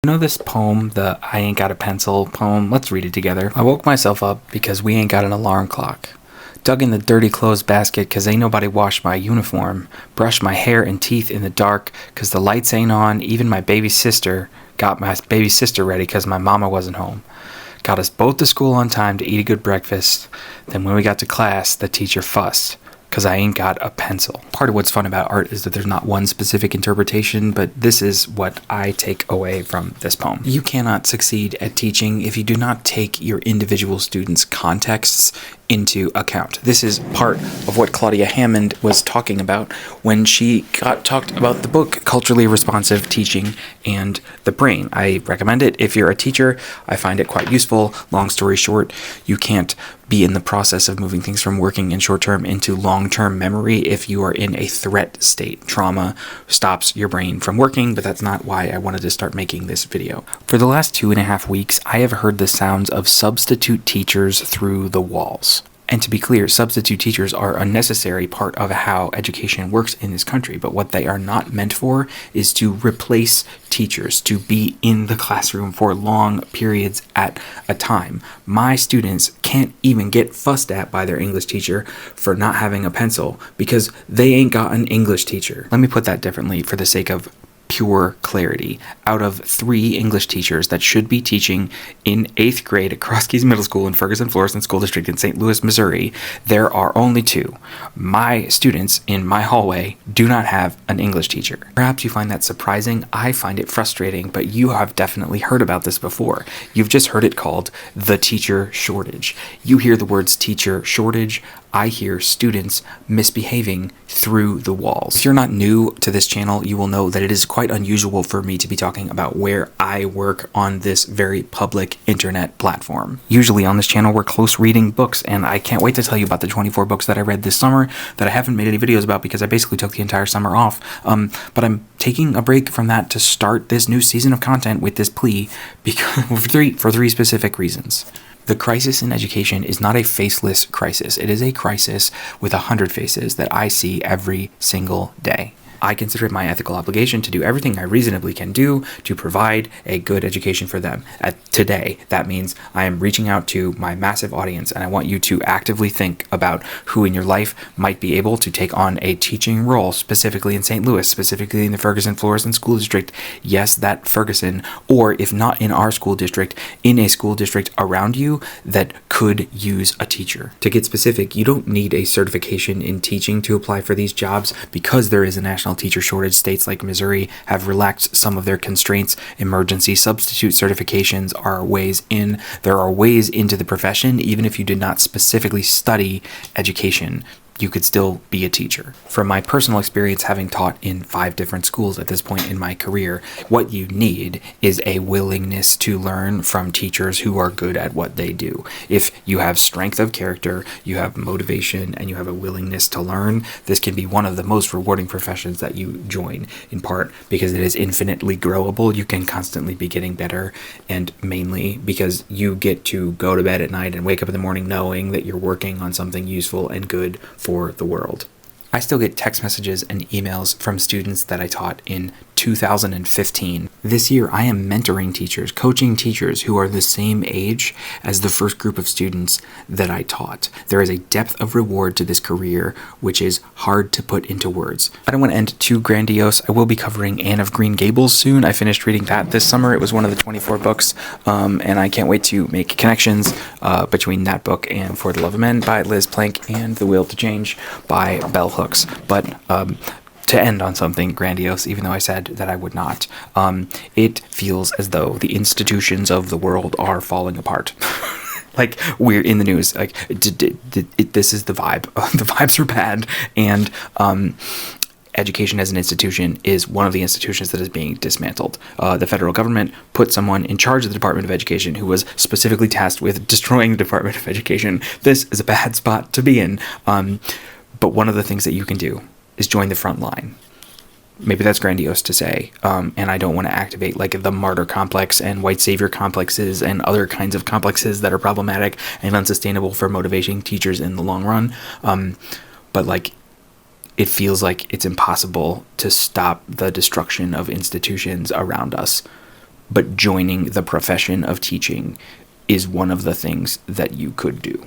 You know this poem, the I Ain't Got a Pencil poem? Let's read it together. I woke myself up because we ain't got an alarm clock. Dug in the dirty clothes basket cause ain't nobody washed my uniform. Brushed my hair and teeth in the dark cause the lights ain't on. Even my baby sister got my baby sister ready cause my mama wasn't home. Got us both to school on time to eat a good breakfast. Then when we got to class, the teacher fussed because I ain't got a pencil. Part of what's fun about art is that there's not one specific interpretation, but this is what I take away from this poem. You cannot succeed at teaching if you do not take your individual students' contexts into account. This is part of what Claudia Hammond was talking about when she talked about the book Culturally Responsive Teaching and the Brain. I recommend it if you're a teacher. I find it quite useful. Long story short, you can't be in the process of moving things from working in short term into long-term memory if you are in a threat state. Trauma stops your brain from working, but that's not why I wanted to start making this video. For the last 2.5 weeks, I have heard the sounds of substitute teachers through the walls. And to be clear, substitute teachers are a necessary part of how education works in this country, but what they are not meant for is to replace teachers, to be in the classroom for long periods at a time. My students can't even get fussed at by their English teacher for not having a pencil because they ain't got an English teacher. Let me put that differently for the sake of pure clarity. Out of 3 English teachers that should be teaching in 8th grade at Cross Keys Middle School in Ferguson-Florissant School District in St. Louis, Missouri, there are only 2. My students in my hallway do not have an English teacher. Perhaps you find that surprising. I find it frustrating, but you have definitely heard about this before. You've just heard it called the teacher shortage. You hear the words teacher shortage, I hear students misbehaving through the walls. If you're not new to this channel, you will know that it is quite unusual for me to be talking about where I work on this very public internet platform. Usually on this channel, we're close reading books, and I can't wait to tell you about the 24 books that I read this summer that I haven't made any videos about because I basically took the entire summer off. But I'm taking a break from that to start this new season of content with this plea because, for three specific reasons. The crisis in education is not a faceless crisis. It is a crisis with 100 faces that I see every single day. I consider it my ethical obligation to do everything I reasonably can do to provide a good education for them. Today, that means I am reaching out to my massive audience, and I want you to actively think about who in your life might be able to take on a teaching role, specifically in St. Louis, specifically in the Ferguson-Florissant School District. Yes, that Ferguson, or if not in our school district, in a school district around you that could use a teacher. To get specific, you don't need a certification in teaching to apply for these jobs because there is a national teacher shortage. States like Missouri have relaxed some of their constraints. Emergency substitute certifications are ways in. There are ways into the profession, even if you did not specifically study education. You could still be a teacher. From my personal experience having taught in 5 different schools at this point in my career, what you need is a willingness to learn from teachers who are good at what they do. If you have strength of character, you have motivation, and you have a willingness to learn, this can be one of the most rewarding professions that you join, in part because it is infinitely growable. You can constantly be getting better, and mainly because you get to go to bed at night and wake up in the morning knowing that you're working on something useful and good for the world. I still get text messages and emails from students that I taught in 2015. This year, I am mentoring teachers, coaching teachers who are the same age as the first group of students that I taught. There is a depth of reward to this career, which is hard to put into words. I don't want to end too grandiose. I will be covering Anne of Green Gables soon. I finished reading that this summer. It was one of the 24 books, and I can't wait to make connections between that book and For the Love of Men by Liz Plank and The Will to Change by Bell Hooks. But to end on something grandiose, even though I said that I would not, it feels as though the institutions of the world are falling apart. Like, we're in the news. Like, this is the vibe. The vibes are bad, and education as an institution is one of the institutions that is being dismantled. The federal government put someone in charge of the Department of Education who was specifically tasked with destroying the Department of Education. This is a bad spot to be in. But one of the things that you can do is join the front line. Maybe that's grandiose to say, and I don't want to activate like the martyr complex and white savior complexes and other kinds of complexes that are problematic and unsustainable for motivating teachers in the long run. But like, it feels like it's impossible to stop the destruction of institutions around us. but joining the profession of teaching is one of the things that you could do.